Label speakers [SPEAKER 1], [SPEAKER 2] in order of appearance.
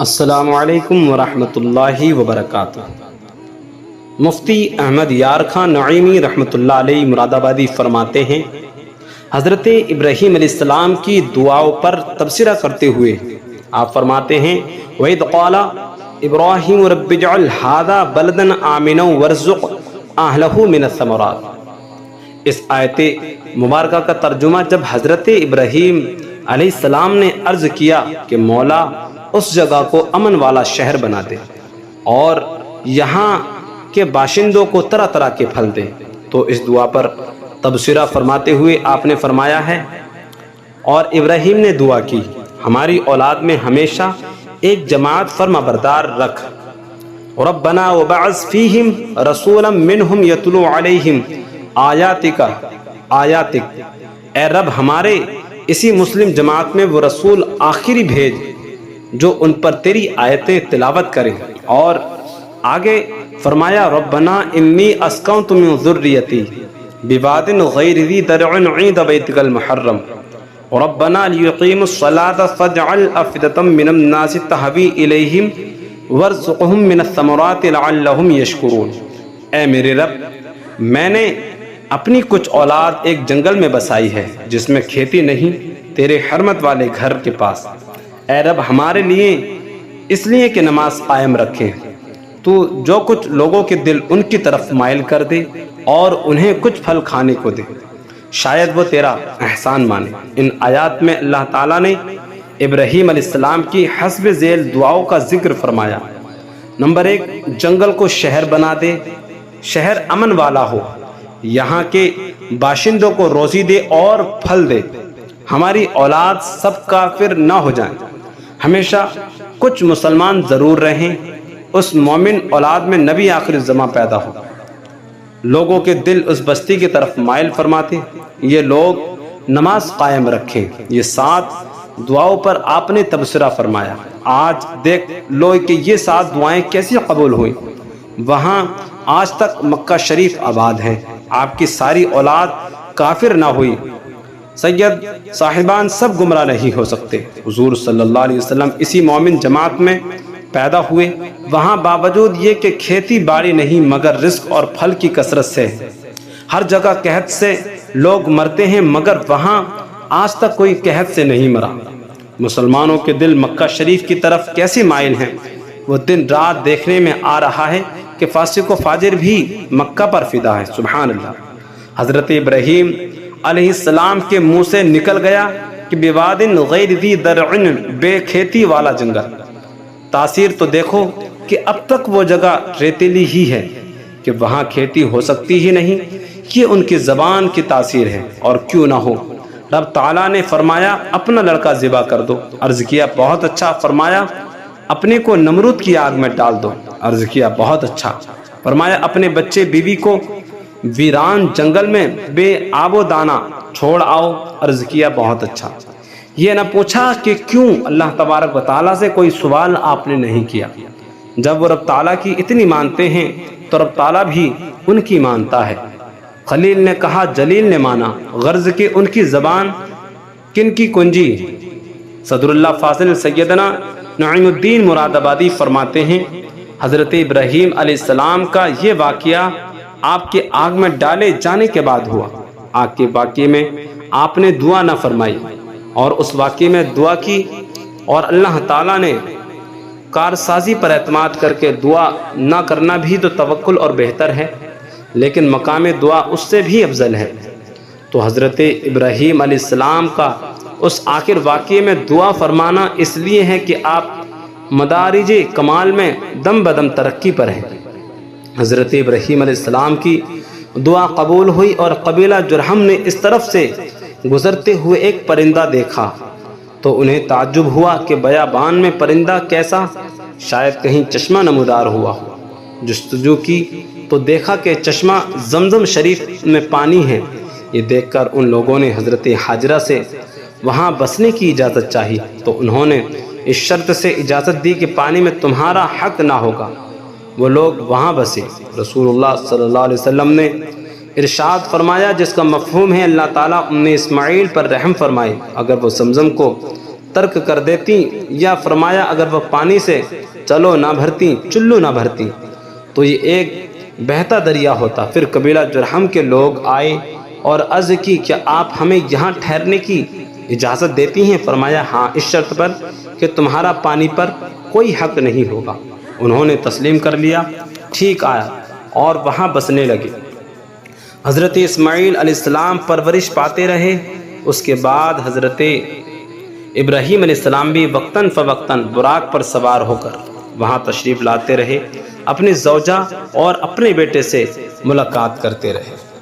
[SPEAKER 1] السلام علیکم ورحمۃ اللہ وبرکاتہ۔ مفتی احمد یار خان نعیمی رحمۃ اللہ علیہ مراد آبادی فرماتے ہیں، حضرت ابراہیم علیہ السلام کی دعاؤں پر تبصرہ کرتے ہوئے آپ فرماتے ہیں، وَإِذْ قَالَ إِبْرَاهِيمُ رَبِّ اجْعَلْ هَٰذَا بَلَدًا آمِنًا وَارْزُقْ أَهْلَهُ مِنَ الثَّمَرَاتِ۔ اس آیت مبارکہ کا ترجمہ جب حضرت ابراہیم علیہ السلام نے عرض کیا کہ مولا اس جگہ کو امن والا شہر بنا دے اور یہاں کے باشندوں کو طرح طرح کے پھل دے، تو اس دعا پر تبصرہ فرماتے ہوئے آپ نے فرمایا ہے، اور ابراہیم نے دعا کی، ہماری اولاد میں ہمیشہ ایک جماعت فرما بردار رکھ، ربنا وبعث فیہم رسولا منہم یتلو علیہم آیاتک، اے رب ہمارے اسی مسلم جماعت میں وہ رسول آخری بھیج جو ان پر تیری آیتیں تلاوت کریں۔ اور آگے فرمایا، ربنا انی اسکنت من ذریتی بواد غیر ذی درع عند بیتک المحرم ربنا لیقیموا الصلاۃ فاجعل افئدۃ من الناس تہوی الیہم وارزقہم من الثمرات لعلہم یشکرون۔ اے میرے رب، میں نے اپنی کچھ اولاد ایک جنگل میں بسائی ہے جس میں کھیتی نہیں، تیرے حرمت والے گھر کے پاس۔ اے رب ہمارے لیے اس لیے کہ نماز قائم رکھیں، تو جو کچھ لوگوں کے دل ان کی طرف مائل کر دے اور انہیں کچھ پھل کھانے کو دے، شاید وہ تیرا احسان مانے۔ ان آیات میں اللہ تعالیٰ نے ابراہیم علیہ السلام کی حسب ذیل دعاؤں کا ذکر فرمایا۔ نمبر 1، جنگل کو شہر بنا دے، شہر امن والا ہو، یہاں کے باشندوں کو روزی دے اور پھل دے، ہماری اولاد سب کافر نہ ہو جائیں، ہمیشہ کچھ مسلمان ضرور رہیں، اس مومن اولاد میں نبی آخر الزماں پیدا ہو، لوگوں کے دل اس بستی کی طرف مائل فرماتے، یہ لوگ نماز قائم رکھیں۔ یہ 7 دعاؤں پر آپ نے تبصرہ فرمایا۔ آج دیکھ لو کہ یہ 7 دعائیں کیسی قبول ہوئیں۔ وہاں آج تک مکہ شریف آباد ہے، آپ کی ساری اولاد کافر نہ ہوئی، سید صاحبان سب گمراہ نہیں ہو سکتے۔ حضور صلی اللہ علیہ وسلم اسی مومن جماعت میں پیدا ہوئے، وہاں باوجود یہ کہ کھیتی باڑی نہیں مگر رزق اور پھل کی کثرت سے، ہر جگہ قحط سے لوگ مرتے ہیں مگر وہاں آج تک کوئی قحط سے نہیں مرا۔ مسلمانوں کے دل مکہ شریف کی طرف کیسے مائل ہیں، وہ دن رات دیکھنے میں آ رہا ہے کہ فاسق و فاجر بھی مکہ پر فدا ہے۔ سبحان اللہ۔ حضرت ابراہیم علیہ السلام کے منہ سے نکل گیا کہ بواد غیر ذی درع، بے کھیتی والا جنگل۔ تاثیر تو دیکھو کہ اب تک وہ جگہ ریتیلی ہی ہے کہ وہاں کھیتی ہو سکتی ہی نہیں، یہ ان کی زبان کی تاثیر ہے، اور کیوں نہ ہو۔ رب تعالیٰ نے فرمایا اپنا لڑکا ذبح کر دو، عرض کیا بہت اچھا، فرمایا اپنے کو نمرود کی آگ میں ڈال دو، عرض کیا بہت اچھا، فرمایا اپنے بچے بیوی کو ویران جنگل میں بے آب و دانہ چھوڑ آؤ، عرض کیا بہت اچھا۔ یہ نہ پوچھا کہ کیوں اللہ تبارک و تعالیٰ سے کوئی سوال آپ نے نہیں کیا۔ جب وہ رب تعالیٰ کی اتنی مانتے ہیں تو رب تعالیٰ بھی ان کی مانتا ہے۔ خلیل نے کہا جلیل نے مانا، غرض کہ ان کی زبان کن کی کنجی۔ صدر اللہ فاضل سیدنا نعیم الدین مراد آبادی فرماتے ہیں، حضرت ابراہیم علیہ السلام کا یہ واقعہ آپ کے آگ میں ڈالے جانے کے بعد ہوا۔ آگ کے واقعے میں آپ نے دعا نہ فرمائی اور اس واقعے میں دعا کی، اور اللہ تعالیٰ نے کارسازی پر اعتماد کر کے دعا نہ کرنا بھی تو توکل اور بہتر ہے، لیکن مقام دعا اس سے بھی افضل ہے۔ تو حضرت ابراہیم علیہ السلام کا اس آخر واقعے میں دعا فرمانا اس لیے ہے کہ آپ مدارج کمال میں دم بدم ترقی پر ہیں۔ حضرت ابراہیم علیہ السلام کی دعا قبول ہوئی اور قبیلہ جرہم نے اس طرف سے گزرتے ہوئے ایک پرندہ دیکھا تو انہیں تعجب ہوا کہ بیابان میں پرندہ کیسا، شاید کہیں چشمہ نمودار ہوا ہو۔ جستجو کی تو دیکھا کہ چشمہ زمزم شریف میں پانی ہے۔ یہ دیکھ کر ان لوگوں نے حضرت حاجرہ سے وہاں بسنے کی اجازت چاہی تو انہوں نے اس شرط سے اجازت دی کہ پانی میں تمہارا حق نہ ہوگا۔ وہ لوگ وہاں بسے۔ رسول اللہ صلی اللہ علیہ وسلم نے ارشاد فرمایا، جس کا مفہوم ہے اللہ تعالیٰ اسماعیل پر رحم فرمائے، اگر وہ زمزم کو ترک کر دیتی، یا فرمایا اگر وہ پانی سے چلو نہ بھرتی، چلو نہ بھرتی تو یہ ایک بہتا دریا ہوتا۔ پھر قبیلہ جرہم کے لوگ آئے اور عرض کی کیا آپ ہمیں یہاں ٹھہرنے کی اجازت دیتی ہیں؟ فرمایا ہاں، اس شرط پر کہ تمہارا پانی پر کوئی حق نہیں ہوگا۔ انہوں نے تسلیم کر لیا، ٹھیک آیا اور وہاں بسنے لگے۔ حضرت اسماعیل علیہ السلام پرورش پاتے رہے۔ اس کے بعد حضرت ابراہیم علیہ السلام بھی وقتاً فوقتاً براق پر سوار ہو کر وہاں تشریف لاتے رہے، اپنی زوجہ اور اپنے بیٹے سے ملاقات کرتے رہے۔